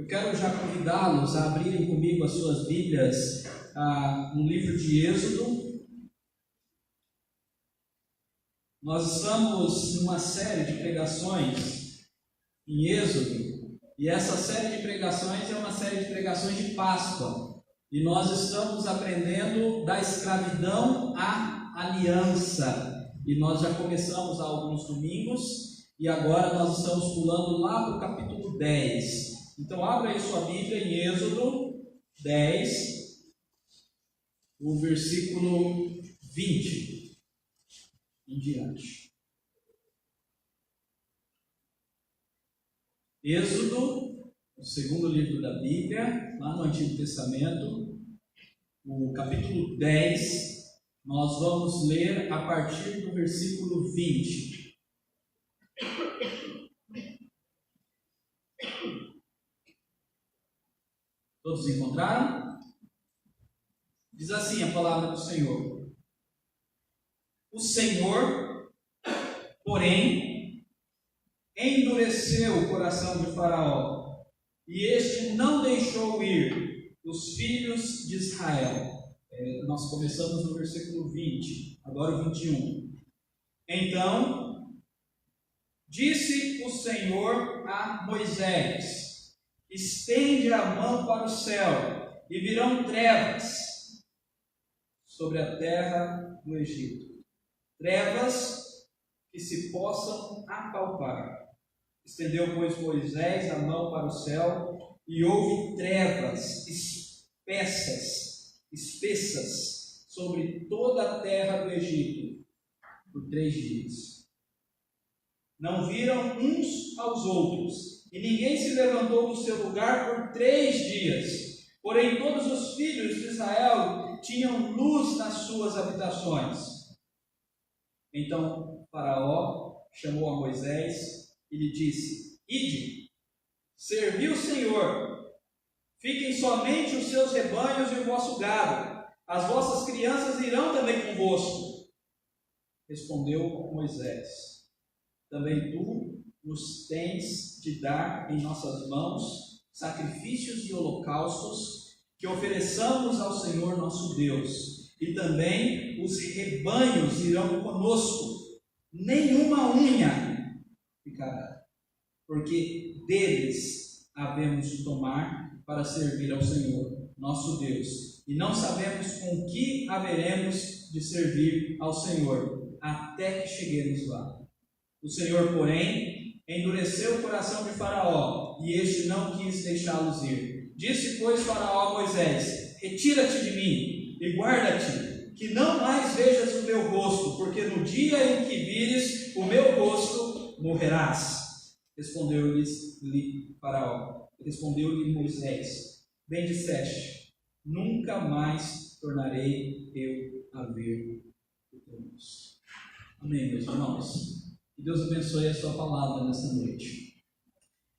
Eu quero já convidá-los a abrirem comigo as suas Bíblias no livro de Êxodo. Nós estamos numa série de pregações em Êxodo, e essa série de pregações é uma série de pregações de Páscoa, e nós estamos aprendendo da escravidão à aliança, e nós já começamos há alguns domingos, e agora nós estamos pulando lá para o capítulo 10. Então abra aí sua Bíblia em Êxodo 10, o versículo 20 em diante. Êxodo, o segundo livro da Bíblia, lá no Antigo Testamento, o capítulo 10, nós vamos ler a partir do versículo 20. Todos encontraram? Diz assim a palavra do Senhor: O Senhor, porém, endureceu o coração de Faraó, e este não deixou ir os filhos de Israel. Nós começamos no versículo 20, agora o 21. Então, disse o Senhor a Moisés: Estende a mão para o céu, e virão trevas sobre a terra do Egito, trevas que se possam apalpar. Estendeu, pois, Moisés a mão para o céu, e houve trevas espessas sobre toda a terra do Egito por 3 dias. Não viram uns aos outros, e ninguém se levantou do seu lugar por 3 dias. Porém, todos os filhos de Israel tinham luz nas suas habitações. Então Faraó chamou a Moisés e lhe disse: Ide, servi o Senhor. Fiquem somente os seus rebanhos e o vosso gado. As vossas crianças irão também convosco. Respondeu Moisés: Também tu nos tens de dar em nossas mãos sacrifícios e holocaustos que ofereçamos ao Senhor nosso Deus, e também os rebanhos irão conosco, nenhuma unha ficará, porque deles havemos de tomar para servir ao Senhor nosso Deus, e não sabemos com que haveremos de servir ao Senhor até que cheguemos lá. O Senhor, porém, endureceu o coração de Faraó, e este não quis deixá-los ir. Disse, pois, Faraó a Moisés: Retira-te de mim e guarda-te, que não mais vejas o meu rosto, porque no dia em que vires o meu rosto, morrerás. Respondeu-lhe Moisés: Bem disseste, nunca mais tornarei eu a ver o teu rosto. Amém, meus irmãos. Que Deus abençoe a sua palavra nessa noite.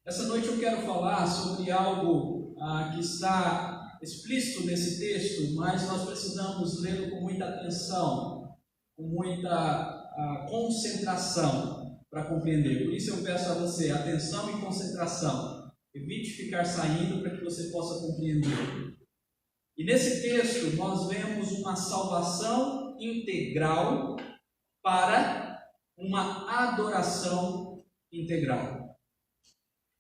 Essa noite eu quero falar sobre algo que está explícito nesse texto, mas nós precisamos lê-lo com muita atenção, com muita concentração para compreender. Por isso eu peço a você atenção e concentração. Evite ficar saindo para que você possa compreender. E nesse texto nós vemos uma salvação integral para uma adoração integral.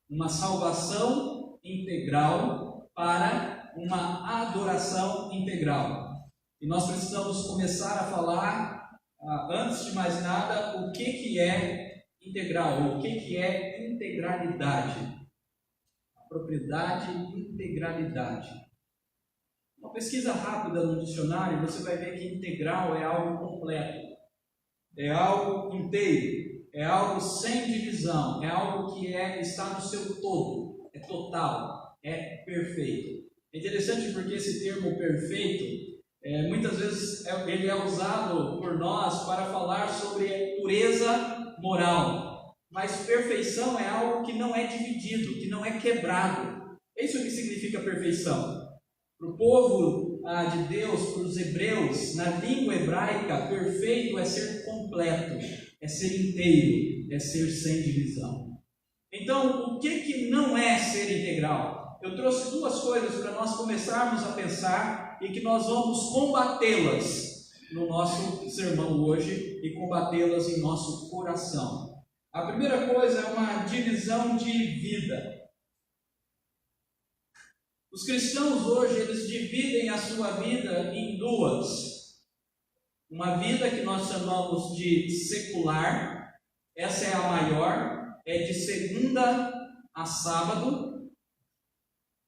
Uma salvação integral para uma adoração integral. E nós precisamos começar a falar, antes de mais nada, o que é integral, ou o que é integralidade. A propriedade integralidade. Uma pesquisa rápida no dicionário, você vai ver que integral é algo completo. É algo inteiro, é algo sem divisão, é algo que está no seu todo, é total, é perfeito. É interessante porque esse termo perfeito, muitas vezes ele é usado por nós para falar sobre pureza moral, mas perfeição é algo que não é dividido, que não é quebrado. É isso que significa perfeição. Para o povo de Deus, para os hebreus, na língua hebraica, perfeito é ser completo, é ser inteiro, é ser sem divisão. Então, o que não é ser integral? eu trouxe duas coisas para nós começarmos a pensar e que nós vamos combatê-las no nosso sermão hoje e combatê-las em nosso coração. A primeira coisa é uma divisão de vida. Os cristãos hoje, eles dividem a sua vida em duas. Uma vida que nós chamamos de secular, essa é a maior, é de segunda a sábado.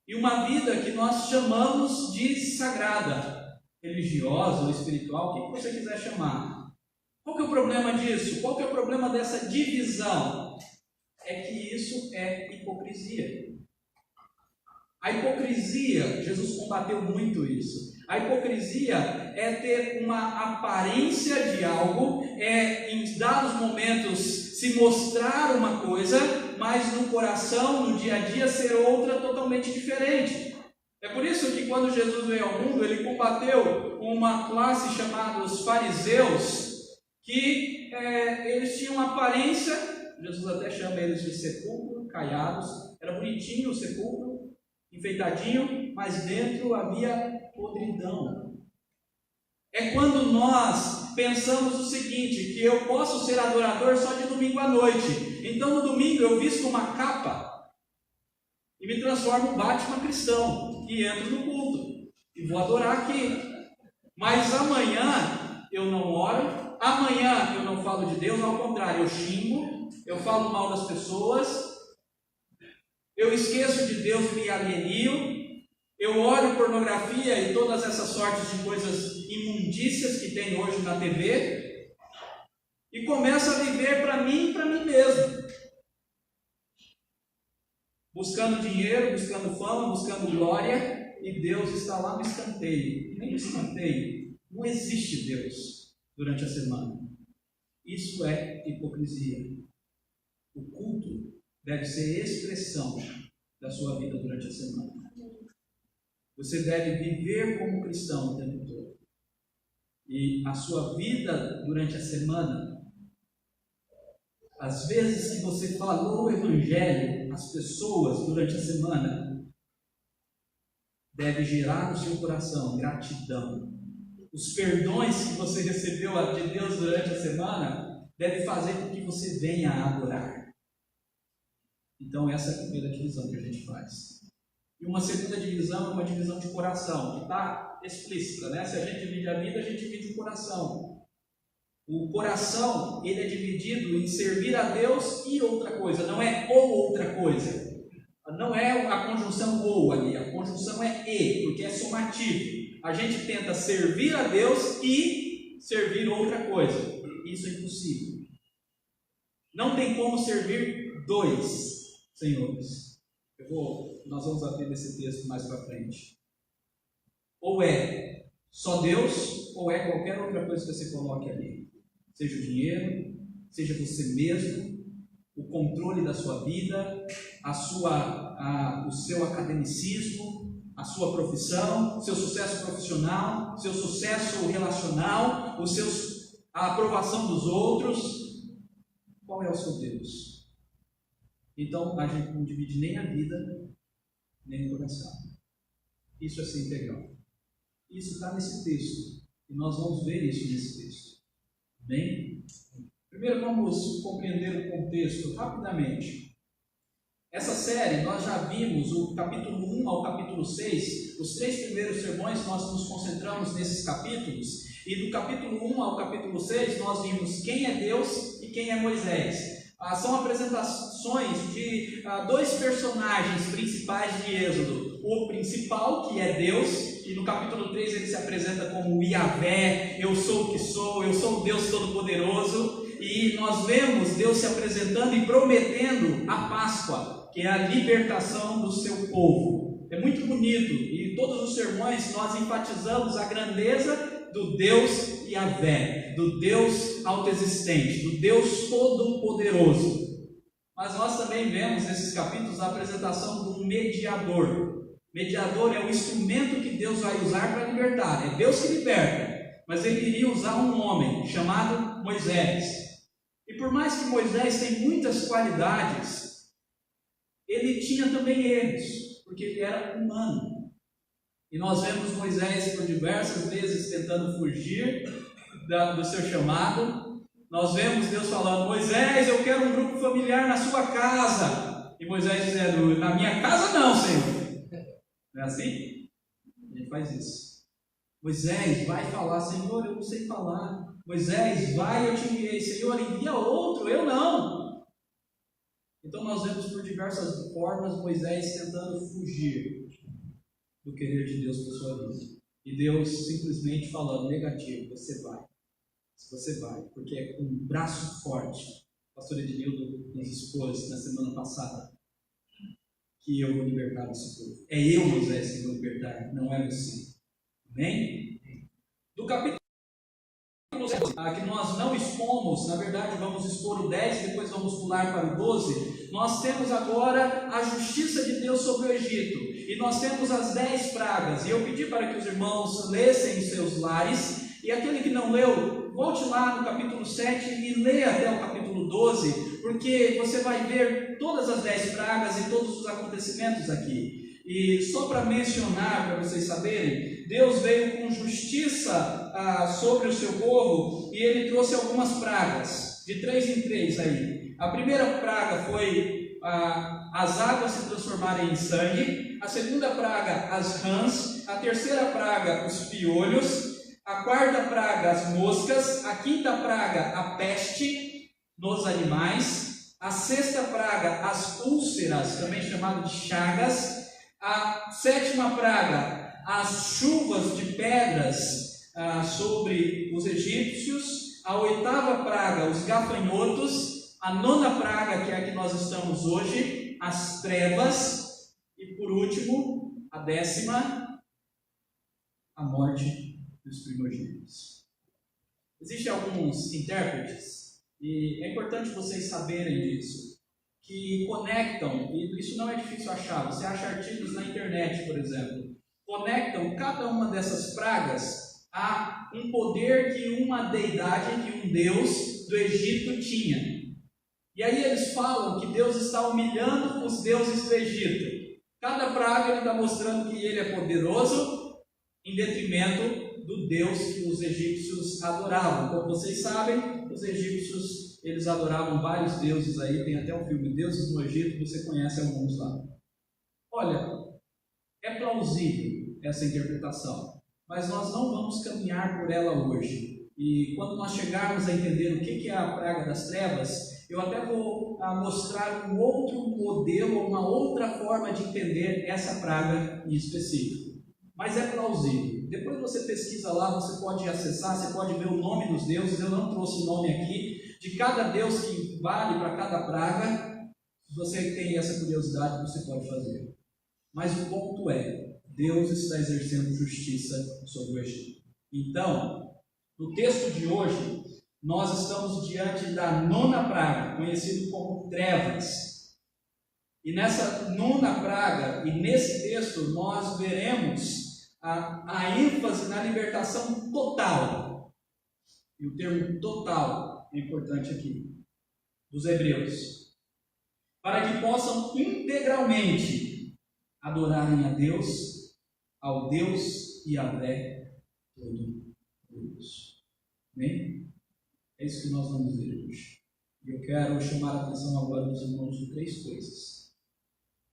E uma vida que nós chamamos de sagrada, religiosa ou espiritual, o que você quiser chamar. Qual que é o problema disso? Qual que é o problema dessa divisão? É que isso é hipocrisia. A hipocrisia, Jesus combateu muito isso. A hipocrisia é ter uma aparência de algo, é em dados momentos se mostrar uma coisa, mas no coração, no dia a dia, ser outra totalmente diferente. É por isso que quando Jesus veio ao mundo, ele combateu uma classe chamada os fariseus, que eles tinham uma aparência, Jesus até chama eles de sepulcro, caiados, era bonitinho o sepulcro, enfeitadinho, mas dentro havia podridão. É quando nós pensamos o seguinte, que eu posso ser adorador só de domingo à noite. Então no domingo eu visto uma capa e me transformo em Batman cristão e entro no culto e vou adorar aqui. Mas amanhã eu não oro, amanhã eu não falo de Deus, ao contrário, eu xingo, eu falo mal das pessoas, eu esqueço de Deus e me alienio, eu olho pornografia e todas essas sortes de coisas imundícias que tem hoje na TV e começo a viver para mim e para mim mesmo. Buscando dinheiro, buscando fama, buscando glória, e Deus está lá no escanteio. Nem no escanteio, não existe Deus durante a semana. Isso é hipocrisia. O culto deve ser expressão da sua vida durante a semana. Você deve viver como cristão o tempo todo. E a sua vida durante a semana, às vezes que você falou o evangelho às pessoas durante a semana, deve gerar no seu coração gratidão. Os perdões que você recebeu de Deus durante a semana deve fazer com que você venha a adorar. Então essa é a primeira divisão que a gente faz. E uma segunda divisão é uma divisão de coração, que está explícita, né? Se a gente divide a vida, a gente divide o coração. O coração, ele é dividido em servir a Deus e outra coisa, não é ou outra coisa. Não é a conjunção ou ali, a conjunção é e, porque é somativo. A gente tenta servir a Deus e servir outra coisa. Isso é impossível. Não tem como servir dois senhores. Nós vamos abrir esse texto mais para frente. Ou é só Deus, ou é qualquer outra coisa que você coloque ali. Seja o dinheiro, seja você mesmo, o controle da sua vida, o seu academicismo, a sua profissão, seu sucesso profissional, seu sucesso relacional, a aprovação dos outros. Qual é o seu Deus? Então a gente não divide nem a vida, nem o coração. Isso é ser integral. Isso está nesse texto. E nós vamos ver isso nesse texto. Bem? Primeiro vamos compreender o contexto rapidamente. Essa série nós já vimos o capítulo 1 ao capítulo 6. Os 3 primeiros sermões nós nos concentramos nesses capítulos. E do capítulo 1 ao capítulo 6 nós vimos quem é Deus e quem é Moisés. São apresentações de 2 personagens principais de Êxodo. O principal, que é Deus, e no capítulo 3 ele se apresenta como Yahvé, eu sou o que sou, eu sou o Deus Todo-Poderoso. E nós vemos Deus se apresentando e prometendo a Páscoa, que é a libertação do seu povo. É muito bonito, e em todos os sermões nós enfatizamos a grandeza do Deus Yahvé, do Deus autoexistente, do Deus Todo-Poderoso. Mas nós também vemos nesses capítulos a apresentação de um mediador. Mediador é o instrumento que Deus vai usar para libertar. É Deus que liberta, mas ele iria usar um homem chamado Moisés. E por mais que Moisés tenha muitas qualidades, ele tinha também erros. porque ele era humano. E nós vemos Moisés por diversas vezes tentando fugir do seu chamado. Nós vemos Deus falando: Moisés, eu quero um grupo familiar na sua casa. E Moisés dizendo: na minha casa não, Senhor. Não é assim? A gente faz isso. Moisés, vai falar: Senhor, eu não sei falar. Moisés, vai, eu te enviei. Senhor, envia outro, eu não. Então nós vemos por diversas formas Moisés tentando fugir do querer de Deus para sua vida. E Deus simplesmente falando: negativo, você vai. Você vai, porque é com um braço forte. O pastor Ednildo nos expôs na semana passada que eu vou libertar esse povo. É eu, Moisés, que vou libertar, não é você. Amém? Do capítulo que nós não expomos, na verdade vamos expor o 10, depois vamos pular para o 12. Nós temos agora a justiça de Deus sobre o Egito, e nós temos as 10 pragas, e eu pedi para que os irmãos lessem em seus lares, e aquele que não leu, volte lá no capítulo 7 e leia até o capítulo 12, porque você vai ver todas as 10 pragas e todos os acontecimentos aqui. E só para mencionar, para vocês saberem, Deus veio com justiça sobre o seu povo, e ele trouxe algumas pragas, de 3 em 3 aí. A primeira praga foi as águas se transformarem em sangue, a segunda praga as rãs, a terceira praga os piolhos, a quarta praga as moscas, a quinta praga a peste nos animais, a sexta praga as úlceras, também chamado de chagas, a sétima praga as chuvas de pedras sobre os egípcios, a oitava praga os gafanhotos, a nona praga, que é a que nós estamos hoje, as trevas, e por último, a 10ª, a morte dos primogênitos. Existem alguns intérpretes, e é importante vocês saberem disso, que conectam, e isso não é difícil achar, você acha artigos na internet, por exemplo, conectam cada uma dessas pragas a um poder que uma deidade, que um deus do Egito tinha. E aí eles falam que Deus está humilhando os deuses do Egito. Cada praga ele está mostrando que ele é poderoso em detrimento do Deus que os egípcios adoravam. Como vocês sabem, os egípcios eles adoravam vários deuses aí, tem até um filme Deuses no Egito, você conhece alguns lá. Olha, é plausível essa interpretação, mas nós não vamos caminhar por ela hoje. E quando nós chegarmos a entender o que é a praga das trevas, eu até vou mostrar um outro modelo, uma outra forma de entender essa praga em específico. Mas é plausível. Depois você pesquisa lá, você pode acessar, você pode ver o nome dos deuses. Eu não trouxe o nome aqui de cada deus que vale para cada praga. Se você tem essa curiosidade, você pode fazer. Mas o ponto é, Deus está exercendo justiça sobre o Egito. Então, no texto de hoje, nós estamos diante da 9ª praga, conhecido como trevas. E nessa 9ª praga, e nesse texto, nós veremos a ênfase na libertação total. E o termo total é importante aqui, dos hebreus. Para que possam integralmente adorarem a Deus, ao Deus Yahvé Todo-Poderoso. Amém? É isso que nós vamos ver hoje. E eu quero chamar a atenção agora dos irmãos de 3 coisas.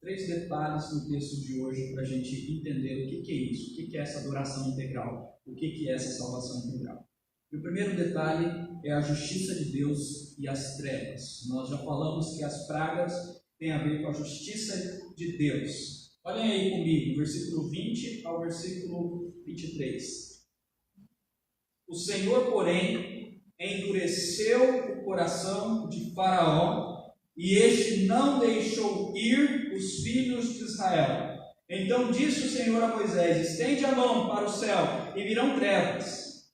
3 detalhes no texto de hoje para a gente entender o que é isso, o que é essa adoração integral, o que é essa salvação integral. E o primeiro detalhe é a justiça de Deus e as trevas. Nós já falamos que as pragas têm a ver com a justiça de Deus. Olhem aí comigo, versículo 20 ao versículo 23. O Senhor, porém, endureceu o coração de Faraó, e este não deixou ir os filhos de Israel. Então disse o Senhor a Moisés: estende a mão para o céu, e virão trevas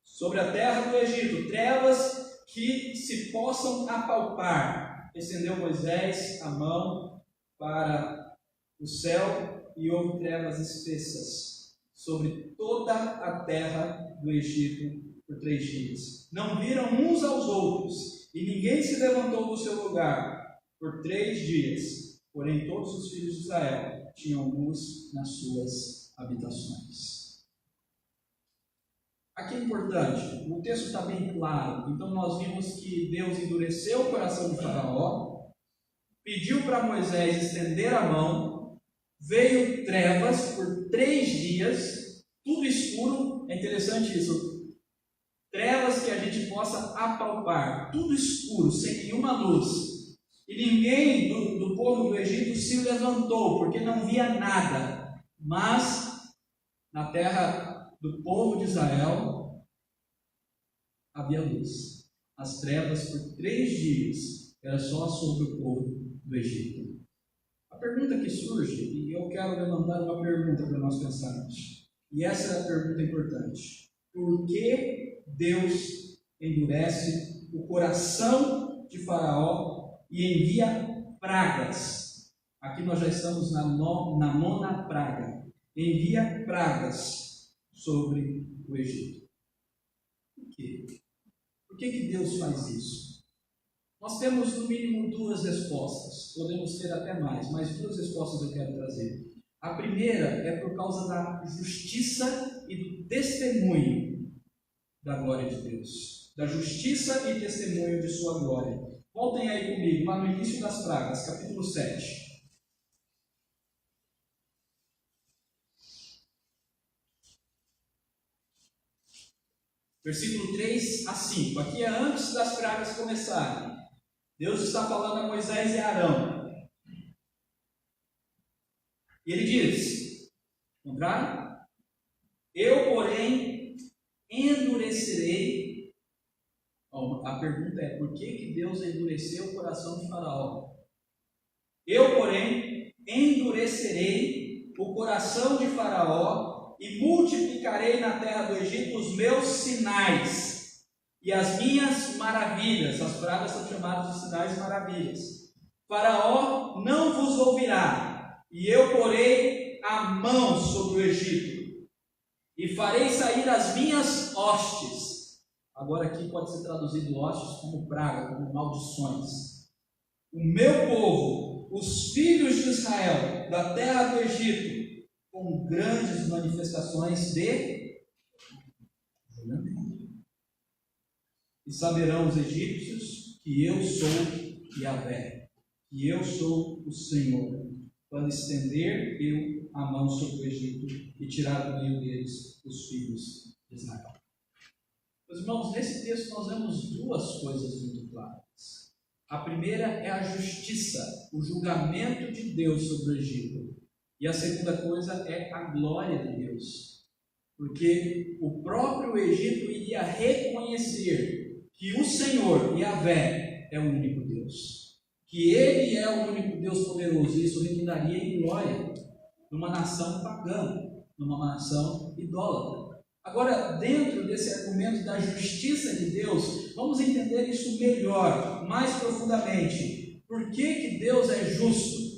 sobre a terra do Egito, trevas que se possam apalpar. Estendeu Moisés a mão para o céu, e houve trevas espessas sobre toda a terra do Egito por 3 dias. Não viram uns aos outros, e ninguém se levantou do seu lugar por 3 dias. Porém todos os filhos de Israel tinham luz nas suas habitações. Aqui é importante, o texto está bem claro. Então nós vimos que Deus endureceu o coração de Faraó, pediu para Moisés estender a mão, veio trevas por 3 dias, tudo escuro. É interessante isso, trevas que a gente possa apalpar, tudo escuro, sem nenhuma luz, e ninguém do povo do Egito se levantou, porque não via nada, mas na terra do povo de Israel havia luz. As trevas por 3 dias era só sobre o povo do Egito. A pergunta que surge, e eu quero levantar uma pergunta para nós pensarmos, e essa é a pergunta importante: por que Deus endurece o coração de Faraó e envia pragas? Aqui nós já estamos na 9ª praga. Envia pragas sobre o Egito. Por quê? Por que Deus faz isso? Nós temos no mínimo 2 respostas, podemos ter até mais, mas 2 respostas eu quero trazer. A primeira é por causa da justiça e do testemunho da glória de Deus, da justiça e testemunho de sua glória. Voltem aí comigo, lá no início das pragas, capítulo 7. Versículo 3 a 5. Aqui é antes das pragas começarem. Deus está falando a Moisés e a Arão. E ele diz, contrário, eu, porém, endurecerei. A pergunta é, por que Deus endureceu o coração de Faraó? Eu, porém, endurecerei o coração de Faraó e multiplicarei na terra do Egito os meus sinais e as minhas maravilhas. As pragas são chamadas de sinais e maravilhas. Faraó não vos ouvirá, e eu porei a mão sobre o Egito, e farei sair as minhas hostes. Agora aqui pode ser traduzido hostes como praga, como maldições. O meu povo, os filhos de Israel, da terra do Egito, com grandes manifestações de juramento. E saberão os egípcios que eu sou Yahvé, que eu sou o Senhor, quando estender eu a mão sobre o Egito e tirar do meio deles os filhos de Israel. Meus irmãos, nesse texto nós vemos 2 coisas muito claras. A primeira é a justiça, o julgamento de Deus sobre o Egito. E a segunda coisa é a glória de Deus, porque o próprio Egito iria reconhecer que o Senhor, Yahvé, é o único Deus, que Ele é o único Deus poderoso, e isso reinaria em glória numa nação pagã, numa nação idólatra. Agora, dentro desse argumento da justiça de Deus, vamos entender isso melhor, mais profundamente. Por que Deus é justo?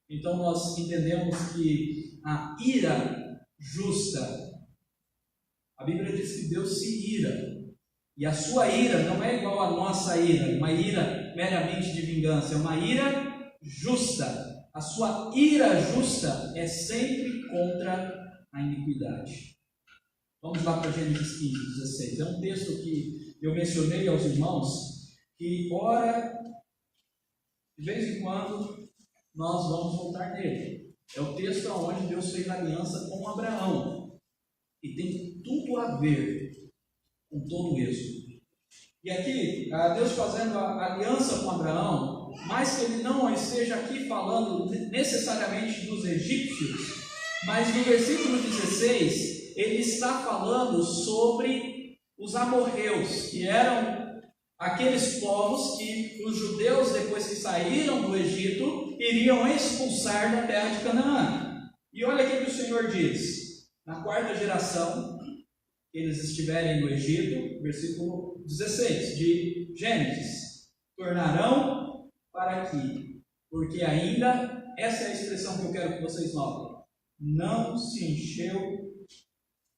Então nós entendemos que a ira justa, a Bíblia diz que Deus se ira, e a sua ira não é igual à nossa ira, uma ira meramente de vingança, é uma ira justa. A sua ira justa é sempre contra a iniquidade. Vamos lá para Gênesis 15, 16. É um texto que eu mencionei aos irmãos, que ora, de vez em quando, nós vamos voltar nele. É o texto onde Deus fez aliança com Abraão, e tem tudo a ver com todo o êxodo. E aqui, Deus fazendo a aliança com Abraão, mais que ele não esteja aqui falando necessariamente dos egípcios, mas no versículo 16, ele está falando sobre os amorreus, que eram aqueles povos que os judeus, depois que saíram do Egito, iriam expulsar da terra de Canaã. E olha o que o Senhor diz: na 4ª geração que eles estiverem no Egito, versículo 16 de Gênesis, tornarão para aqui, porque ainda, essa é a expressão que eu quero que vocês notem, não se encheu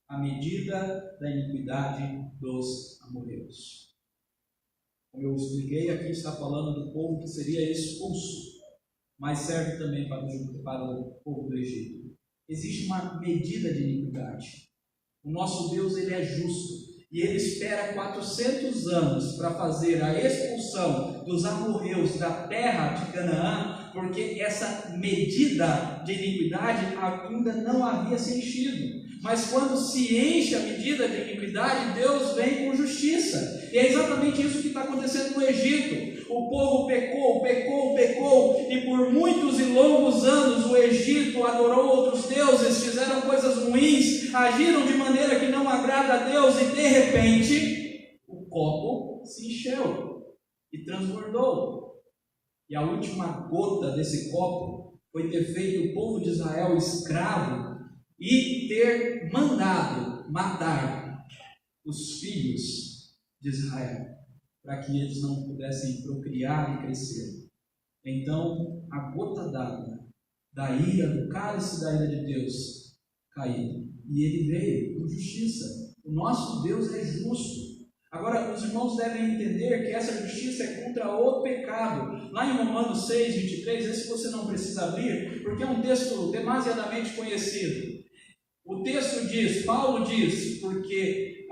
a medida da iniquidade dos amorreus. Como eu expliquei, aqui está falando do povo que seria expulso. mas serve também para o povo do Egito. Existe uma medida de iniquidade. O nosso Deus, ele é justo. E ele espera 400 anos para fazer a expulsão dos amorreus da terra de Canaã, porque essa medida de iniquidade ainda não havia se enchido. Mas quando se enche a medida de iniquidade, Deus vem com justiça. E é exatamente isso que está acontecendo no Egito. O povo pecou, e por muitos e longos anos o Egito adorou outros deuses, fizeram coisas ruins, agiram de maneira que não agrada a Deus, e de repente o copo se encheu e transbordou. E a última gota desse copo foi ter feito o povo de Israel escravo e ter mandado matar os filhos de Israel, para que eles não pudessem procriar e crescer. Então, a gota d'água da ira, do cálice da ira de Deus, caiu. E ele veio com justiça. O nosso Deus é justo. Agora, os irmãos devem entender que essa justiça é contra o pecado. Lá em Romanos 6, 23, esse você não precisa abrir, porque é um texto demasiadamente conhecido. O texto diz, Paulo diz, porque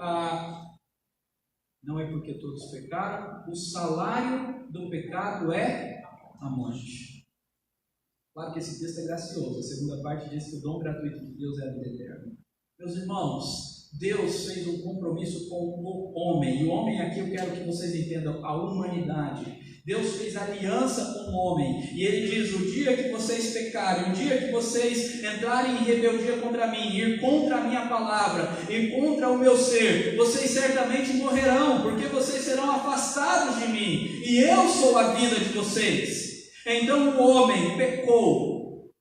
não é porque todos pecaram, o salário do pecado é a morte. Claro que esse texto é gracioso. A segunda parte diz que o dom gratuito de Deus é a vida eterna. Meus irmãos, Deus fez um compromisso com o homem. E o homem aqui eu quero que vocês entendam, a humanidade. Deus fez aliança com o homem. E ele diz, o dia que vocês pecarem, o dia que vocês entrarem em rebeldia contra mim, ir contra a minha palavra, ir contra o meu ser, vocês certamente morrerão, porque vocês serão afastados de mim. E eu sou a vida de vocês. Então o homem pecou.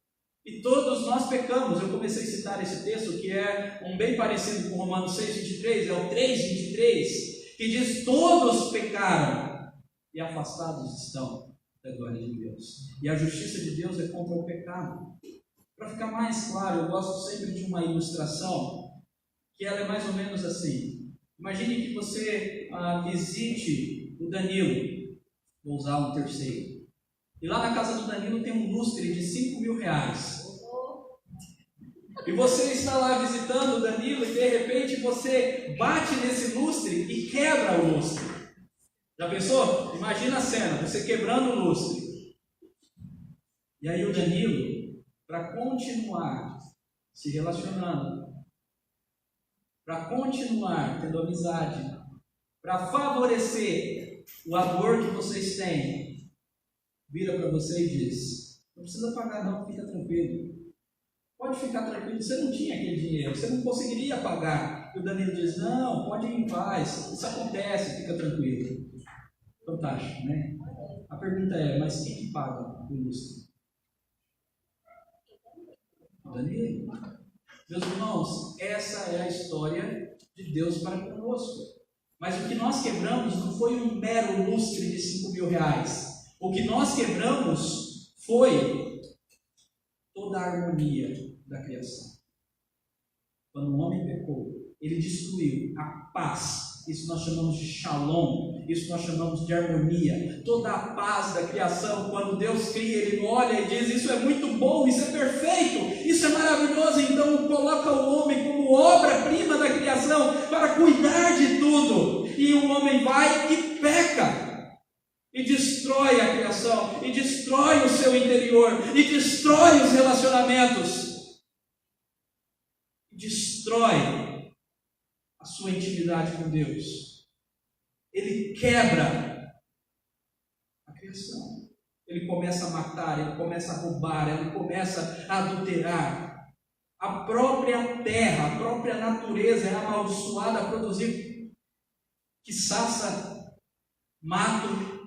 E todos nós pecamos. Eu comecei a citar esse texto, que é um bem parecido com Romanos 6, 23, é o 3, 23, que diz, todos pecaram e afastados estão da glória de Deus. E a justiça de Deus é contra o pecado. Para ficar mais claro, eu gosto sempre de uma ilustração, que ela é mais ou menos assim. Imagine que você visite o Danilo, vou usar um terceiro, e lá na casa do Danilo tem um lustre de R$5.000. E você está lá visitando o Danilo e de repente você bate nesse lustre e quebra o lustre. Já pensou? Imagina a cena, você quebrando o lustre. E aí o Danilo, para continuar se relacionando, para continuar tendo amizade, para favorecer o amor que vocês têm, vira para você e diz, não precisa pagar não, fica tranquilo. Pode ficar tranquilo, você não tinha aquele dinheiro, você não conseguiria pagar. E o Danilo diz, não, pode ir em paz, isso acontece, fica tranquilo. Fantástico, né? A pergunta é, mas quem que paga o lustre? O Danilo. Meus irmãos, essa é a história de Deus para conosco. Mas o que nós quebramos não foi um mero lustre de R$5.000. O que nós quebramos foi toda a harmonia da criação. Quando o homem pecou, ele destruiu a paz. Isso nós chamamos de shalom. Isso nós chamamos de harmonia. Toda a paz da criação, quando Deus cria, Ele olha e diz, isso é muito bom, isso é perfeito, isso é maravilhoso. Então coloca o homem como obra-prima da criação para cuidar de tudo. E o homem vai e peca. E destrói a criação, e destrói o seu interior, e destrói os relacionamentos, e destrói a sua intimidade com Deus. Ele quebra a criação. Ele começa a matar, ele começa a roubar, ele começa a adulterar. A própria terra, a própria natureza é amaldiçoada a produzir quiçaça, mato,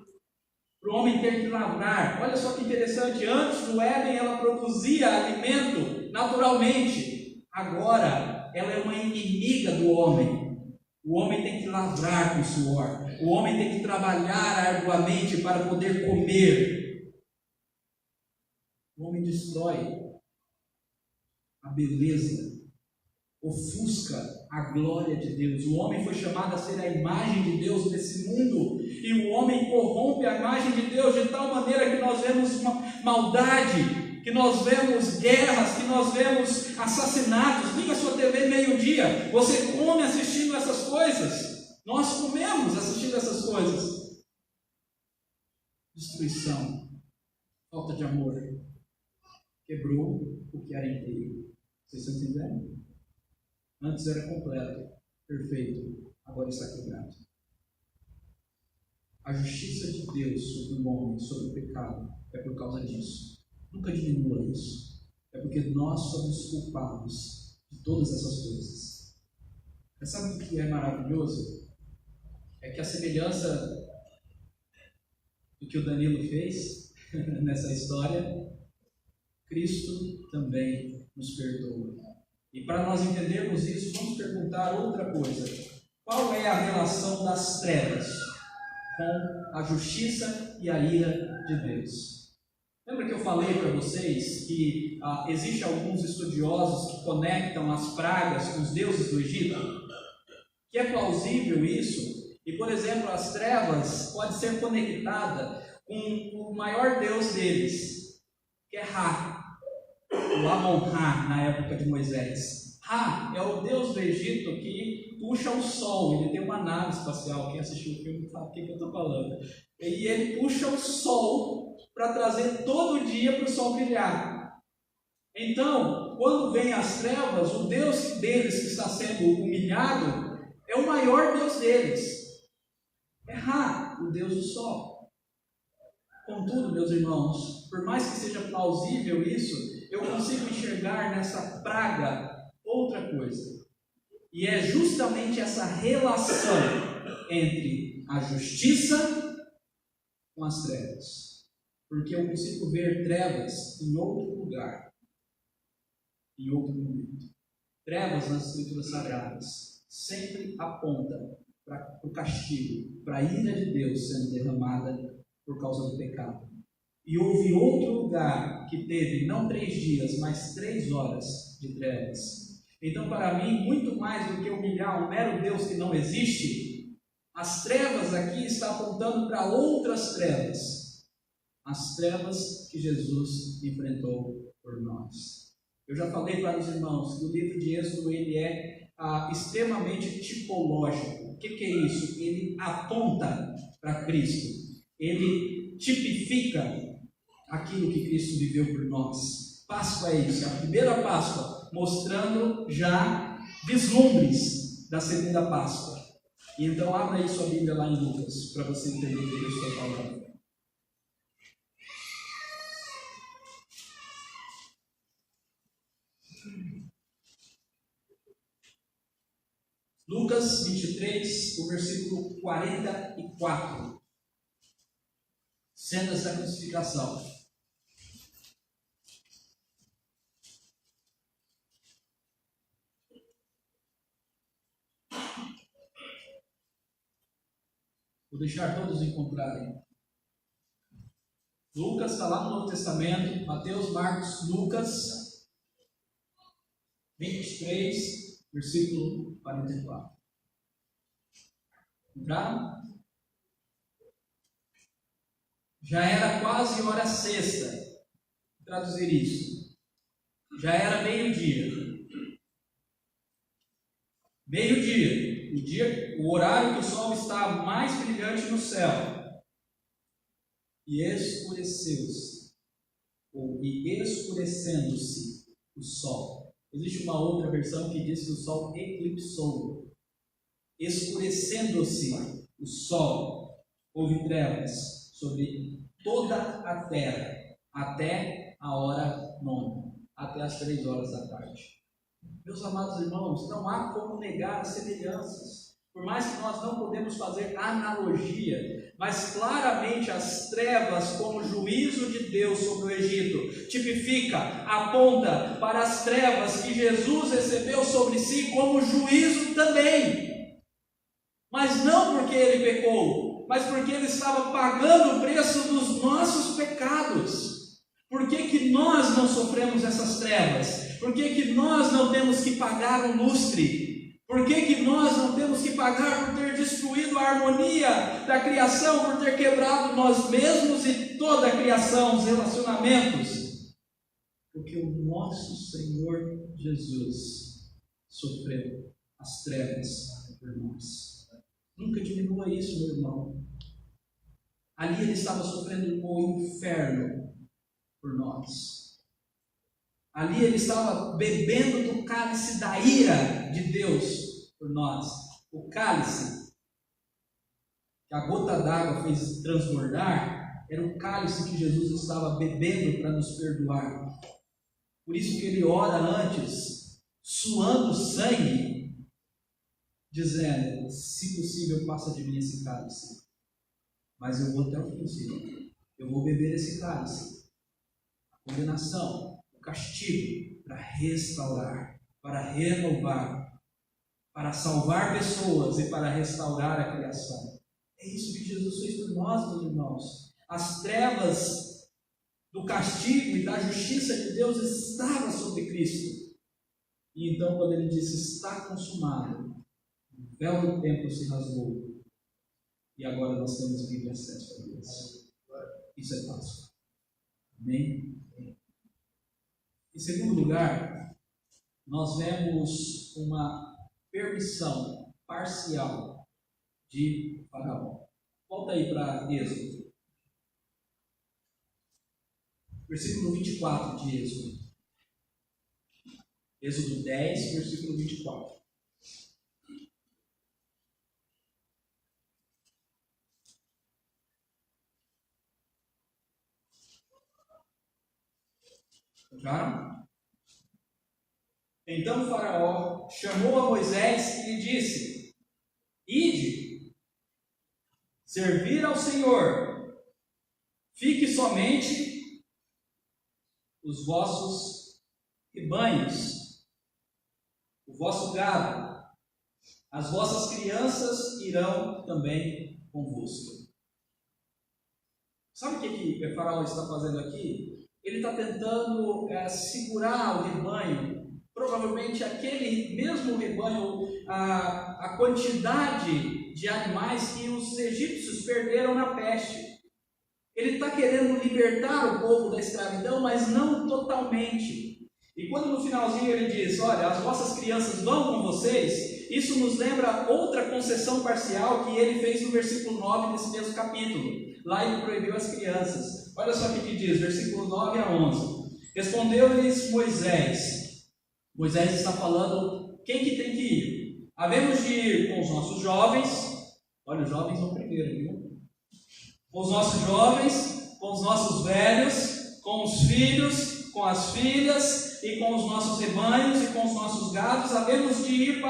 para o homem ter que lavrar. Olha só que interessante, antes no Éden ela produzia alimento naturalmente, agora ela é uma inimiga do homem. O homem tem que lavrar com suor, o homem tem que trabalhar arduamente para poder comer. O homem destrói a beleza, ofusca a glória de Deus. O homem foi chamado a ser a imagem de Deus nesse mundo, e o homem corrompe a imagem de Deus de tal maneira que nós vemos maldade, que nós vemos guerras, que nós vemos assassinatos. Liga a sua TV meio-dia, você come assistindo essas coisas. Nós comemos assistindo essas coisas. Destruição, falta de amor, quebrou o que era inteiro. Vocês estão entendendo? Antes era completo, perfeito, agora está quebrado. A justiça de Deus sobre o homem, sobre o pecado, é por causa disso. Nunca diminua isso. É porque nós somos culpados de todas essas coisas. Mas sabe o que é maravilhoso? É que a semelhança do que o Danilo fez nessa história, Cristo também nos perdoa. E para nós entendermos isso, vamos perguntar outra coisa. Qual é a relação das trevas com a justiça e a ira de Deus? Lembra que eu falei para vocês que existem alguns estudiosos que conectam as pragas com os deuses do Egito? Que é plausível isso? E, por exemplo, as trevas pode ser conectada com o maior deus deles, que é Ra, o Amon-Ra, na época de Moisés. Ra é o deus do Egito que puxa o sol. Ele tem uma nave espacial. Quem assistiu o filme sabe o que eu estou falando. E ele puxa o sol para trazer todo dia para o sol brilhar. Então, quando vem as trevas, o Deus deles que está sendo humilhado é o maior Deus deles. É Ra, o Deus do sol. Contudo, meus irmãos, por mais que seja plausível isso, eu consigo enxergar nessa praga outra coisa. E é justamente essa relação entre a justiça com as trevas. Porque eu consigo ver trevas em outro lugar, em outro momento. Trevas nas escrituras sagradas sempre apontam para o castigo, para a ira de Deus sendo derramada por causa do pecado. E houve outro lugar que teve não 3 dias, mas 3 horas de trevas. Então, para mim, muito mais do que humilhar um mero Deus que não existe, as trevas aqui estão apontando para outras trevas. As trevas que Jesus enfrentou por nós. Eu já falei para os irmãos que o livro de Êxodo ele é extremamente tipológico. O que é isso? Ele aponta para Cristo. Ele tipifica aquilo que Cristo viveu por nós. Páscoa é isso, a primeira Páscoa, mostrando já vislumbres da segunda Páscoa. E então abra aí sua Bíblia lá em Lucas, para você entender o que eu estou falando. Lucas 23, o versículo 44. Cenas da crucificação. Vou deixar todos encontrarem. Lucas está lá no Novo Testamento, Mateus, Marcos, Lucas 23, versículo 44. Entraram? Já era quase hora sexta. Vou traduzir isso. Já era meio-dia. Meio-dia. O horário que o sol está mais brilhante no céu. E escureceu-se. E escurecendo-se o sol. Existe uma outra versão que diz que o sol eclipsou. Escurecendo-se o sol, houve trevas sobre toda a terra, até a hora 9, até as 3 horas da tarde. Meus amados irmãos, não há como negar as semelhanças. Por mais que nós não podemos fazer analogia, mas claramente as trevas como juízo de Deus sobre o Egito tipifica, aponta para as trevas que Jesus recebeu sobre si como juízo também. Mas não porque ele pecou, mas porque ele estava pagando o preço dos nossos pecados. Por que nós não sofremos essas trevas? Por que nós não temos que pagar um lustre? Por que nós não temos que pagar por ter destruído a harmonia da criação, por ter quebrado nós mesmos e toda a criação, os relacionamentos? Porque o nosso Senhor Jesus sofreu as trevas por nós. Nunca diminua isso, meu irmão. Ali ele estava sofrendo o inferno por nós. Ali ele estava bebendo do cálice da ira de Deus por nós. O cálice que a gota d'água fez transbordar era o cálice que Jesus estava bebendo para nos perdoar. Por isso que ele ora antes, suando sangue, dizendo: se possível, passa de mim esse cálice. Mas eu vou até o fim, Senhor. Eu vou beber esse cálice. A condenação, o castigo, para restaurar, para renovar, para salvar pessoas e para restaurar a criação. É isso que Jesus fez por nós, meus irmãos. As trevas do castigo e da justiça de Deus estavam sobre Cristo. E então, quando ele disse: está consumado, o véu do templo se rasgou. E agora nós temos livre acesso a Deus. Isso é Páscoa. Amém? Em segundo lugar, nós vemos uma permissão parcial de Faraó. Volta aí para Êxodo. Versículo 24 de Êxodo. Êxodo 10, versículo 24. Encontraram? Então o Faraó chamou a Moisés e lhe disse: ide, servir ao Senhor, fique somente os vossos rebanhos, o vosso gado, as vossas crianças irão também convosco. Sabe o que o Faraó está fazendo aqui? Ele está tentando segurar o rebanho, provavelmente aquele mesmo rebanho, a quantidade de animais que os egípcios perderam na peste. Ele está querendo libertar o povo da escravidão, mas não totalmente. E quando no finalzinho ele diz: olha, as vossas crianças vão com vocês, isso nos lembra outra concessão parcial que ele fez no versículo 9 desse mesmo capítulo. Lá ele proibiu as crianças. Olha só o que diz, versículo 9 a 11. Respondeu-lhes Moisés. Moisés está falando quem que tem que ir. Havemos de ir com os nossos jovens. Olha, os jovens vão primeiro, viu? Com os nossos jovens, com os nossos velhos, com os filhos, com as filhas, e com os nossos rebanhos e com os nossos gados. Havemos de ir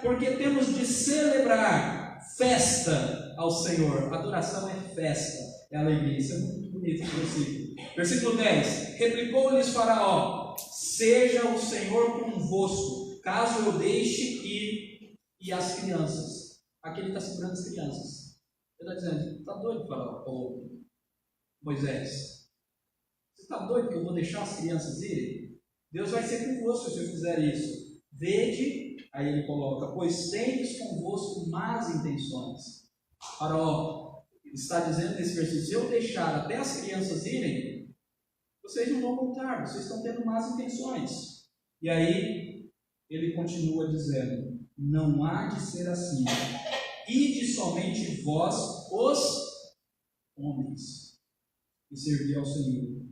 porque temos de celebrar festa ao Senhor. Adoração é festa, é alegria. Isso é muito bonito esse versículo. Versículo 10. Replicou-lhes Faraó: seja o Senhor convosco, caso eu deixe ir e as crianças. Aqui ele está segurando as crianças. Ele está dizendo: está doido, Faraó? Ou Moisés, você está doido que eu vou deixar as crianças irem? Deus vai ser convosco se eu fizer isso. Vede, aí ele coloca: pois tendes convosco más intenções. Faraó está dizendo nesse versículo: se eu deixar até as crianças irem, vocês não vão voltar, vocês estão tendo más intenções. E aí ele continua dizendo: não há de ser assim. Ide somente vós, os homens, e servi ao Senhor,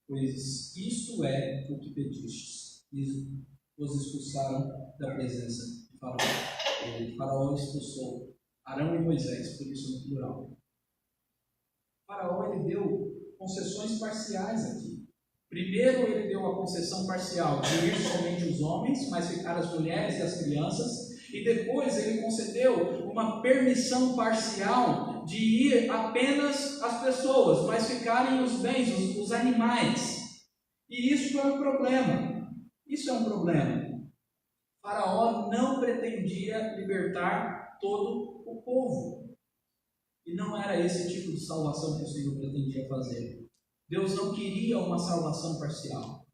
pois isto é o que pedistes. E os expulsaram da presença de Faraó. Faraó expulsou Arão e Moisés, por isso no plural. Faraó ele deu concessões parciais aqui. Primeiro ele deu a concessão parcial de ir somente os homens, mas ficar as mulheres e as crianças. E depois ele concedeu uma permissão parcial de ir apenas as pessoas, mas ficarem os bens, os animais. E isso é um problema. Isso é um problema. Faraó não pretendia libertar todo o povo. E não era esse tipo de salvação que o Senhor pretendia fazer. Deus não queria uma salvação parcial.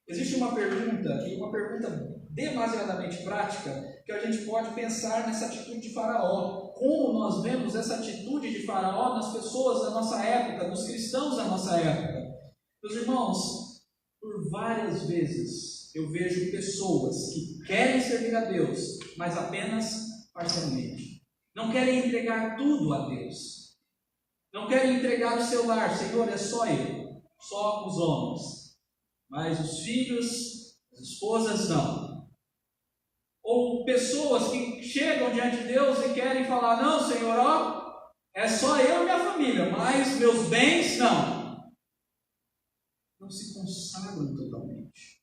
Existe uma pergunta, e uma pergunta demasiadamente prática, que a gente pode pensar nessa atitude de Faraó. Como nós vemos essa atitude de Faraó nas pessoas da nossa época, nos cristãos da nossa época. Meus irmãos, por várias vezes eu vejo pessoas que querem servir a Deus, mas apenas parcialmente. Não querem entregar tudo a Deus. Não querem entregar o seu lar. Senhor, é só eu, só os homens. Mas os filhos, as esposas não. Ou pessoas que chegam diante de Deus e querem falar, não, Senhor, ó, é só eu e minha família, mas meus bens não. Não se consagram totalmente.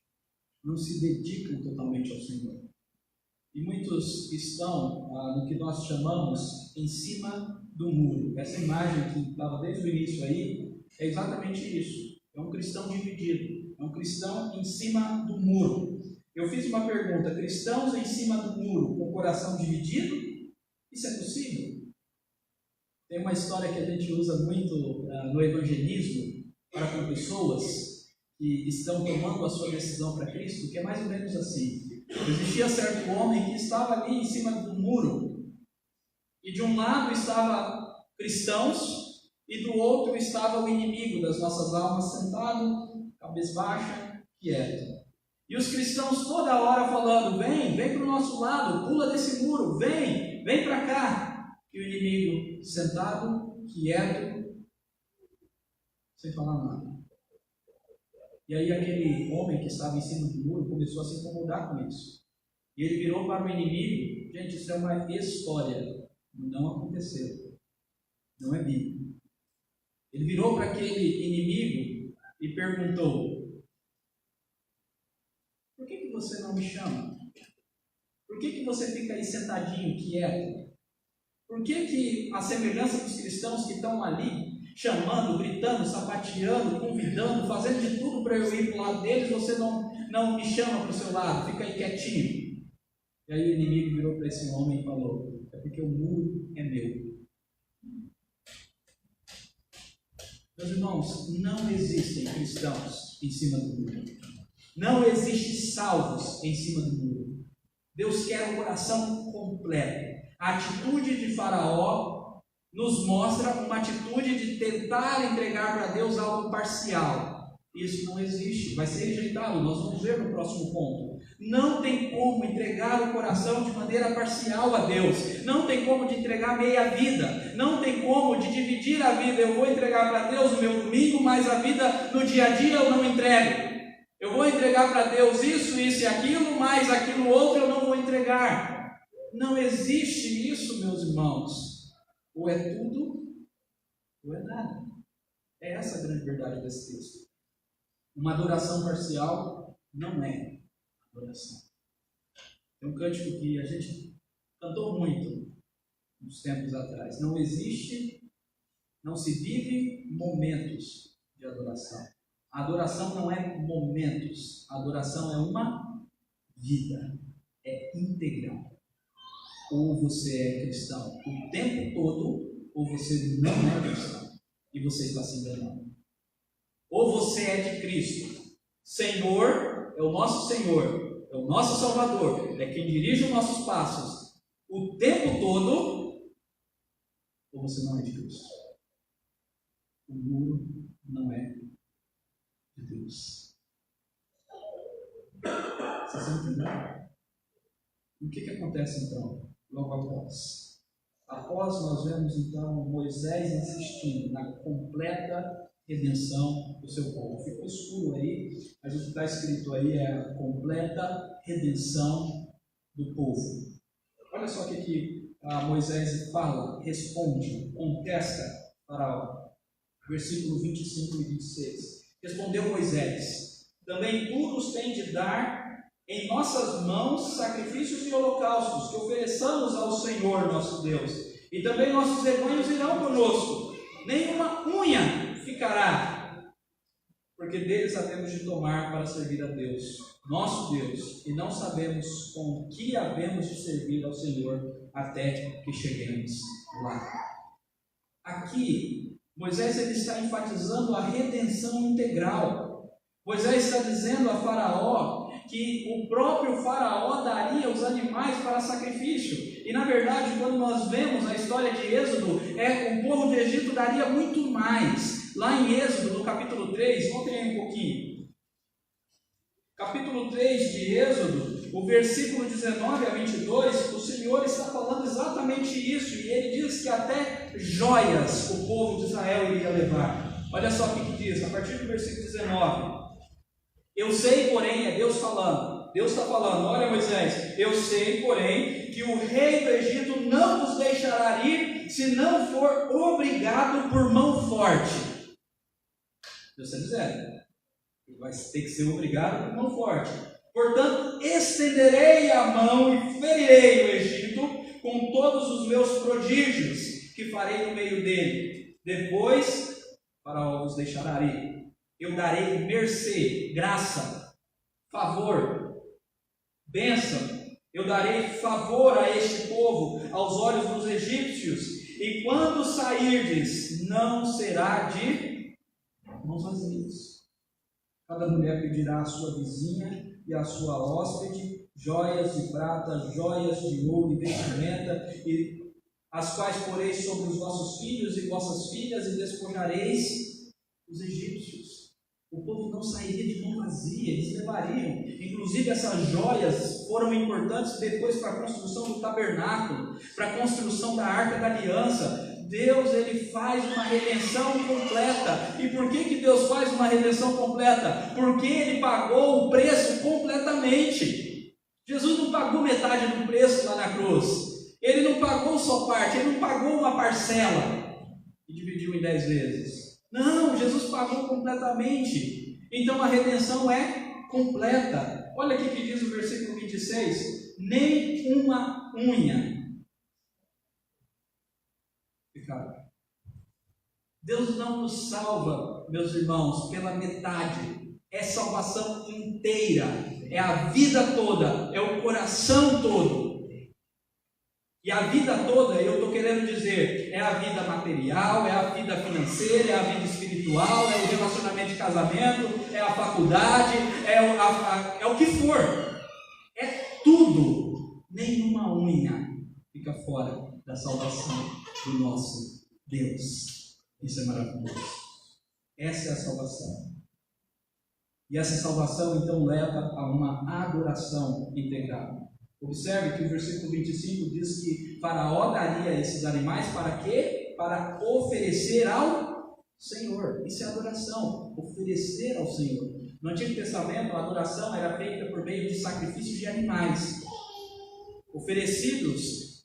Não se dedicam totalmente ao Senhor. E muitos estão no que nós chamamos em cima do muro. Essa imagem que estava desde o início aí é exatamente isso. É um cristão dividido. É um cristão em cima do muro. Eu fiz uma pergunta: cristãos em cima do muro com o coração dividido? Isso é possível? Tem uma história que a gente usa muito no evangelismo para com pessoas que estão tomando a sua decisão para Cristo, que é mais ou menos assim. Existia certo homem que estava ali em cima do muro, e de um lado estavam cristãos, e do outro estava o inimigo das nossas almas, sentado, cabeça baixa, quieto. E os cristãos toda hora falando, vem para o nosso lado, pula desse muro, vem para cá. E o inimigo sentado, quieto, sem falar nada. E aí aquele homem que estava em cima do muro começou a se incomodar com isso. E ele virou para o inimigo. Gente, isso é uma história. Não aconteceu. Não é bíblico. Ele virou para aquele inimigo e perguntou: por que você não me chama? Por que você fica aí sentadinho, quieto? Por que a semelhança dos cristãos que estão ali, chamando, gritando, sapateando, convidando, fazendo de tudo para eu ir para o lado deles, você não me chama para o seu lado, fica aí quietinho? E aí o inimigo virou para esse homem e falou: é porque o muro é meu. Meus irmãos, não existem cristãos em cima do muro. Não existe salvos em cima do muro. Deus quer um coração completo. A atitude de Faraó nos mostra uma atitude de tentar entregar para Deus algo parcial. Isso não existe, vai ser rejeitado, nós vamos ver no próximo ponto. Não tem como entregar o coração de maneira parcial a Deus. Não tem como de entregar meia vida. Não tem como de dividir a vida. Eu vou entregar para Deus no meu domingo, mas a vida no dia a dia eu não entrego. Eu vou entregar para Deus isso e aquilo, mas aquilo outro eu não vou entregar. Não existe isso, meus irmãos. Ou é tudo, ou é nada. É essa a grande verdade desse texto. Uma adoração parcial não é adoração. Tem um cântico que a gente cantou muito uns tempos atrás. Não existe, não se vive momentos de adoração. A adoração não é momentos. A adoração é uma vida. É integral. Ou você é cristão o tempo todo, ou você não é cristão. E você está se enganando. Ou você é de Cristo. Senhor é o nosso Senhor, é o nosso Salvador, é quem dirige os nossos passos o tempo todo, ou você não é de Cristo. O muro não é de Deus. Vocês entenderam? O que acontece então, logo após? Após nós vemos então Moisés insistindo na completa redenção do seu povo. Ficou escuro aí, mas o que está escrito aí é a completa redenção do povo. Olha só o que Moisés fala, responde, contesta Faraó. Versículo 25 e 26. Respondeu Moisés: também tu nos tem de dar em nossas mãos sacrifícios e holocaustos, que ofereçamos ao Senhor nosso Deus. E também nossos rebanhos irão conosco. Nenhuma unha ficará, porque deles havemos de tomar para servir a Deus, nosso Deus, e não sabemos com que havemos de servir ao Senhor até que cheguemos lá. Aqui, Moisés ele está enfatizando a redenção integral. Moisés está dizendo a Faraó que o próprio faraó daria os animais para sacrifício. E na verdade, quando nós vemos a história de Êxodo, o povo do Egito daria muito mais. Lá em Êxodo, no capítulo 3, voltem aí um pouquinho. Capítulo 3 de Êxodo, o versículo 19 a 22, o Senhor está falando exatamente isso, e ele diz que até joias o povo de Israel iria levar. Olha só o que diz, a partir do versículo 19. Eu sei, porém, é Deus falando, Deus está falando, olha Moisés, eu sei, porém, que o rei do Egito não vos deixará ir, se não for obrigado por mão forte. Deus está dizendo, vai ter que ser obrigado por mão forte. Portanto, estenderei a mão e ferirei o Egito com todos os meus prodígios que farei no meio dele. Depois, Faraó vos deixará ir. Eu darei mercê, graça, favor, bênção. Eu darei favor a este povo, aos olhos dos egípcios. E quando sairdes, não será de mãos vazias. Cada mulher pedirá à sua vizinha e à sua hóspede joias de prata, joias de ouro e vestimenta, e as quais poreis sobre os vossos filhos e vossas filhas, e despojareis os egípcios. O povo não sairia de mão vazia, eles levariam. Inclusive essas joias foram importantes depois para a construção do tabernáculo, para a construção da Arca da Aliança. Deus, ele faz uma redenção completa. E por que Deus faz uma redenção completa? Porque ele pagou o preço completamente. Jesus não pagou metade do preço lá na cruz. Ele não pagou só parte, ele não pagou uma parcela e dividiu em 10 vezes. Não, Jesus pagou completamente. Então a redenção é completa. Olha aqui que diz o versículo 26. Nem uma unha. Deus não nos salva, meus irmãos, pela metade. É salvação inteira. É a vida toda. É o coração todo. E a vida toda, eu estou querendo dizer, é a vida material, é a vida financeira, é a vida espiritual, é o relacionamento de casamento, é a faculdade, é o que for. É tudo. Nenhuma unha fica fora da salvação do nosso Deus. Isso é maravilhoso. Essa é a salvação. E essa salvação, então, leva a uma adoração integral. Observe que o versículo 25 diz que Faraó daria esses animais para quê? Para oferecer ao Senhor. Isso é adoração, oferecer ao Senhor. No Antigo Testamento, a adoração era feita por meio de sacrifícios de animais oferecidos.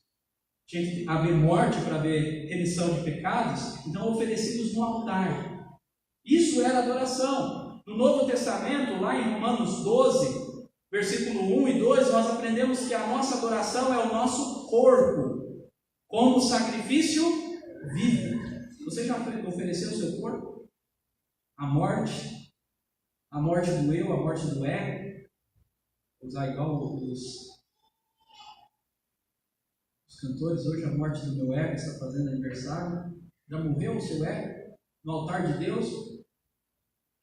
Tinha que haver morte para haver remissão de pecados, então oferecidos no altar. Isso era adoração. No Novo Testamento, lá em Romanos 12, versículo 1 e 2, nós aprendemos que a nossa adoração é o nosso corpo, como sacrifício vivo. Você já ofereceu o seu corpo? A morte do eu, a morte do ego. Usar igual os cantores hoje, a morte do meu ego está fazendo aniversário. Já morreu o seu ego no altar de Deus?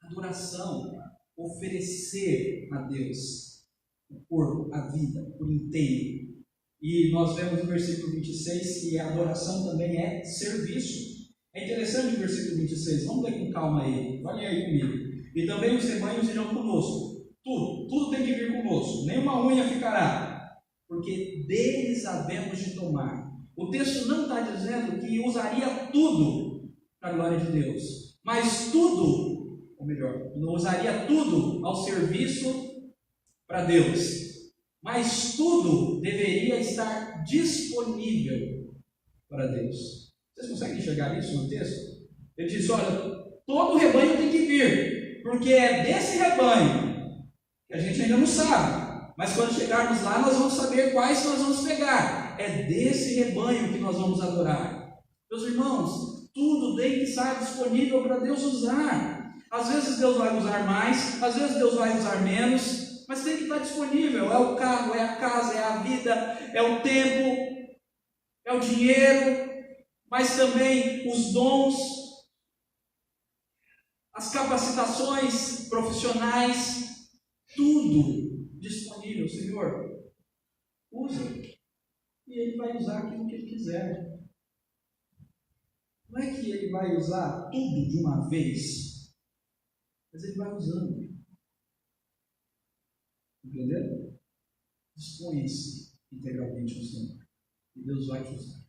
Adoração, oferecer a Deus o corpo, a vida, por inteiro. E nós vemos no versículo 26 que a adoração também é serviço. É interessante o versículo 26, vamos ler com calma aí, olhem aí comigo. E também os rebanhos irão conosco. Tudo tem que vir conosco, nenhuma unha ficará, porque deles havemos de tomar. O texto não está dizendo que usaria tudo para a glória de Deus, mas tudo, ou melhor, não usaria tudo ao serviço para Deus, mas tudo deveria estar disponível para Deus. Vocês conseguem enxergar isso no texto? Ele diz, olha, todo rebanho tem que vir, porque é desse rebanho que a gente ainda não sabe, mas quando chegarmos lá nós vamos saber quais nós vamos pegar. É desse rebanho que nós vamos adorar. Meus irmãos, tudo tem que estar disponível para Deus usar. Às vezes Deus vai usar mais, às vezes Deus vai usar menos, mas tem que estar disponível. É o carro, é a casa, é a vida, é o tempo, é o dinheiro, mas também os dons, as capacitações profissionais, tudo disponível. Senhor, usa. E Ele vai usar aquilo que Ele quiser. Não é que Ele vai usar tudo de uma vez, mas Ele vai usando. Entendeu? Disponha-se integralmente ao Senhor. E Deus vai te usar.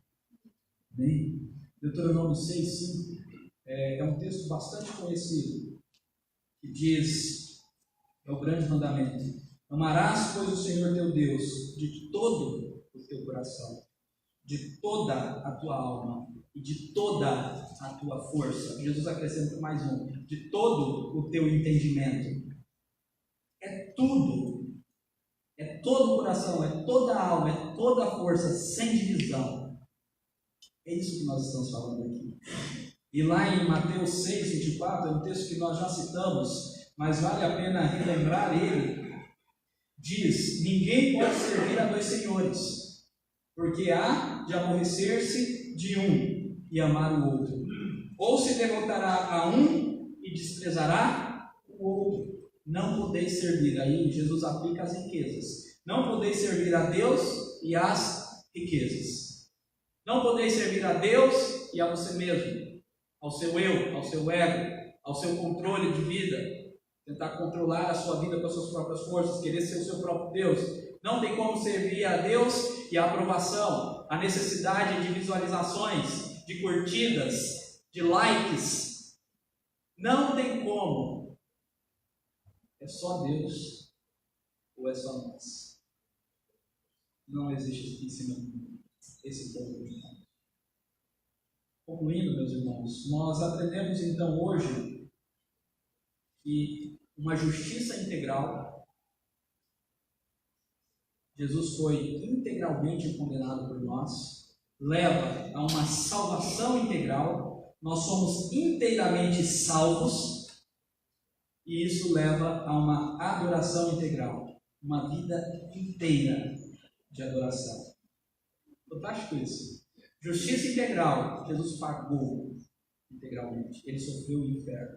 Bem? Deuteronômio 6:5 é um texto bastante conhecido, que diz, é o grande mandamento: amarás, pois, o Senhor teu Deus de todo o teu coração, de toda a tua alma e de toda a tua força. Jesus acrescenta mais um: de todo o teu entendimento. É tudo. É todo o coração, é toda a alma, é toda a força, sem divisão. É isso que nós estamos falando aqui. E lá em Mateus 6:24, é um texto que nós já citamos, mas vale a pena relembrar ele. Diz: ninguém pode servir a dois senhores, porque há de aborrecer-se de um e amar o outro, ou se devotará a um e desprezará o outro. Não podeis servir, aí Jesus aplica as riquezas. Não podeis servir a Deus e às riquezas. Não podeis servir a Deus e a você mesmo, ao seu eu, ao seu ego, ao seu controle de vida, tentar controlar a sua vida com as suas próprias forças, querer ser o seu próprio Deus. Não tem como servir a Deus e a aprovação, a necessidade de visualizações, de curtidas, de likes. Não tem como. É só Deus ou é só nós? Não existe aqui em cima esse ponto de vista. Concluindo, meus irmãos, nós aprendemos então hoje que uma justiça integral, Jesus foi integralmente condenado por nós, leva a uma salvação integral, nós somos inteiramente salvos. E isso leva a uma adoração integral, uma vida inteira de adoração. Fantástico isso. Justiça integral, Jesus pagou integralmente, Ele sofreu o inferno.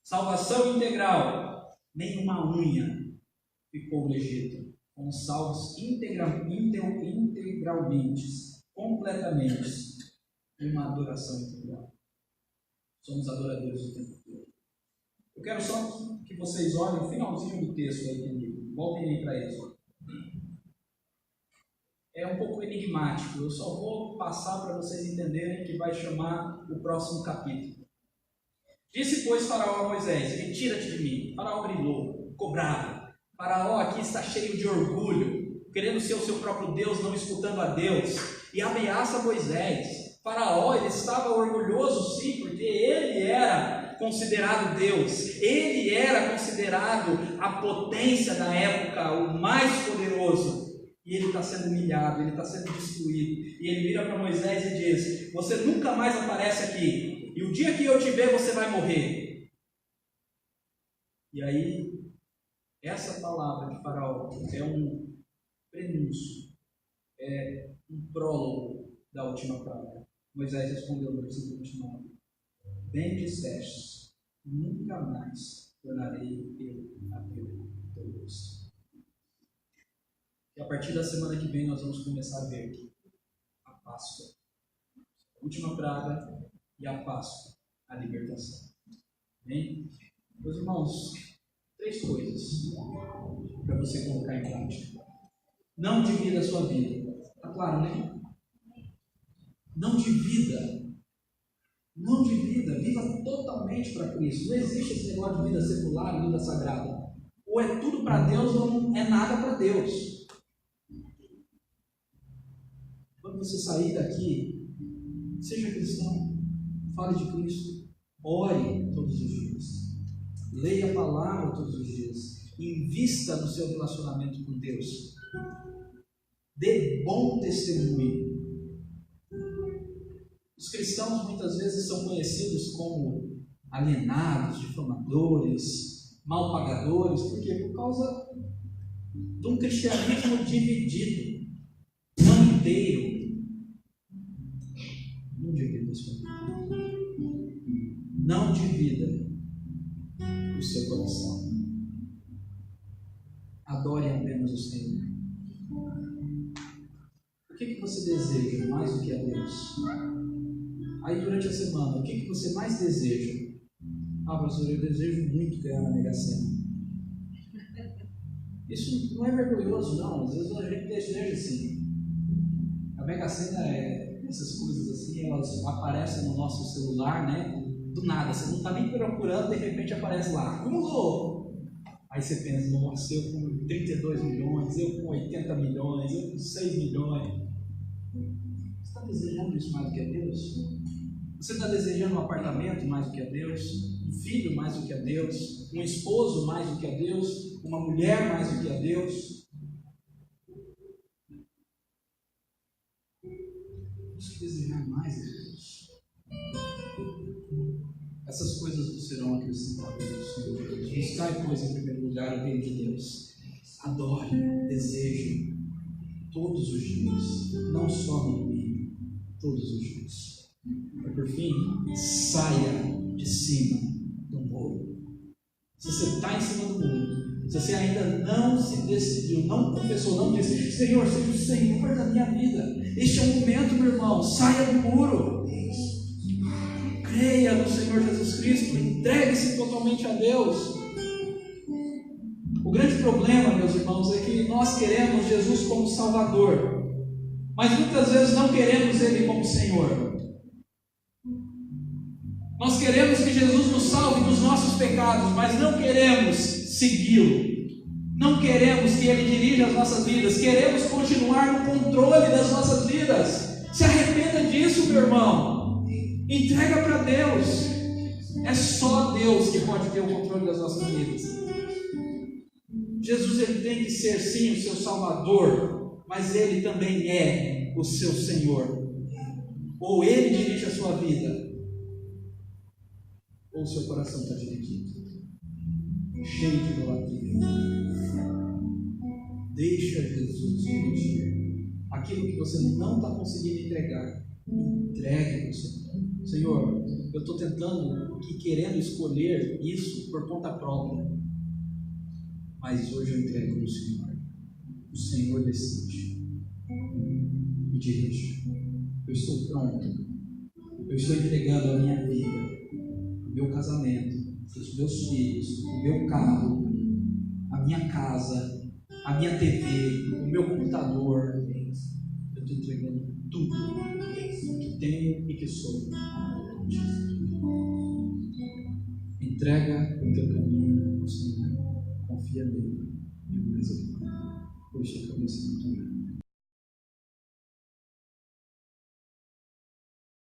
Salvação integral, nenhuma unha ficou no Egito. Fomos salvos integralmente, completamente, em uma adoração integral. Somos adoradores do tempo todo. Eu quero só que vocês olhem o finalzinho do texto aí comigo. Voltem aí para ele. É um pouco enigmático. Eu só vou passar para vocês entenderem que vai chamar o próximo capítulo. Disse, pois, Faraó a Moisés: retira-te de mim. Faraó brilhou, ficou bravo. Faraó aqui está cheio de orgulho, querendo ser o seu próprio Deus, não escutando a Deus, e ameaça Moisés. Faraó, ele estava orgulhoso sim, porque ele era considerado Deus, ele era considerado a potência da época, o mais poderoso, e ele está sendo humilhado, ele está sendo destruído, e ele vira para Moisés e diz: você nunca mais aparece aqui, e o dia que eu te ver você vai morrer. E aí, essa palavra de Faraó é um prenúncio, é um prólogo da última praga. Moisés respondeu no versículo 29: bem disseste, nunca mais tornarei eu a ver o teu rosto. E a partir da semana que vem nós vamos começar a ver a Páscoa, a última praga, e a Páscoa, a libertação. Bem? Meus irmãos, 3 coisas para você colocar em prática. Não divida a sua vida. Está claro, né? Não divida. Não divida, viva totalmente para Cristo. Não existe esse negócio de vida secular e vida sagrada. Ou é tudo para Deus ou não é nada para Deus. Quando você sair daqui, seja cristão, fale de Cristo, ore todos os dias, leia a palavra todos os dias, invista no seu relacionamento com Deus, dê bom testemunho. Os cristãos muitas vezes são conhecidos como alienados, difamadores, mal pagadores. Por quê? Por causa de um cristianismo dividido, não inteiro. Não divida isso. Não divida o seu coração. Adore apenas o Senhor. O que você deseja mais do que a Deus? Aí durante a semana, o que você mais deseja? Pastor, eu desejo muito ganhar na Mega Sena. Isso não é vergonhoso, não. Às vezes a gente deseja assim. A Mega Sena essas coisas assim, elas aparecem no nosso celular, né? Do nada, você não está nem procurando, de repente aparece lá, acumulou. Aí você pensa, nossa, eu com 32 milhões, eu com 80 milhões, eu com 6 milhões. Você está desejando isso mais do que a Deus? Você está desejando um apartamento mais do que a Deus? Um filho mais do que a Deus? Um esposo mais do que a Deus? Uma mulher mais do que a Deus? Temos que desejar mais a Deus. Essas coisas não serão acrescentadas ao Senhor Jesus. Buscai, pois, em primeiro lugar o reino de Deus. Adore, deseje todos os dias, não só no domingo, todos os dias. E por fim, saia de cima do muro. Se você está em cima do muro, se você ainda não se decidiu, não confessou, não disse, Senhor, seja o Senhor da minha vida. Este é o momento, meu irmão, saia do muro. Creia no Senhor Jesus Cristo, entregue-se totalmente a Deus. O grande problema, meus irmãos, é que nós queremos Jesus como Salvador, mas muitas vezes não queremos Ele como Senhor. Nós queremos que Jesus nos salve dos nossos pecados, mas não queremos segui-lo. Não queremos que Ele dirija as nossas vidas. Queremos continuar no controle das nossas vidas. Se arrependa disso, meu irmão. Entrega para Deus. É só Deus que pode ter o controle das nossas vidas. Jesus, Ele tem que ser sim o seu Salvador, mas Ele também é o seu Senhor. Ou Ele dirige a sua vida, ou o seu coração está dividido, cheio de idolatria. Deixa Jesus dirigir. Aquilo que você não está conseguindo entregar, entregue para o Senhor. Senhor, eu estou tentando e querendo escolher isso por conta própria, mas hoje eu entrego para o Senhor. O Senhor decide. Me dirige. Eu estou pronto. Eu estou entregando a minha vida, o meu casamento, os meus filhos, o meu carro, a minha casa, a minha TV, o meu computador. Eu estou entregando tudo que tenho e que sou. Entrega o teu caminho ao Senhor. Confia nele. E o mais ele. Puxa a cabeça do teu.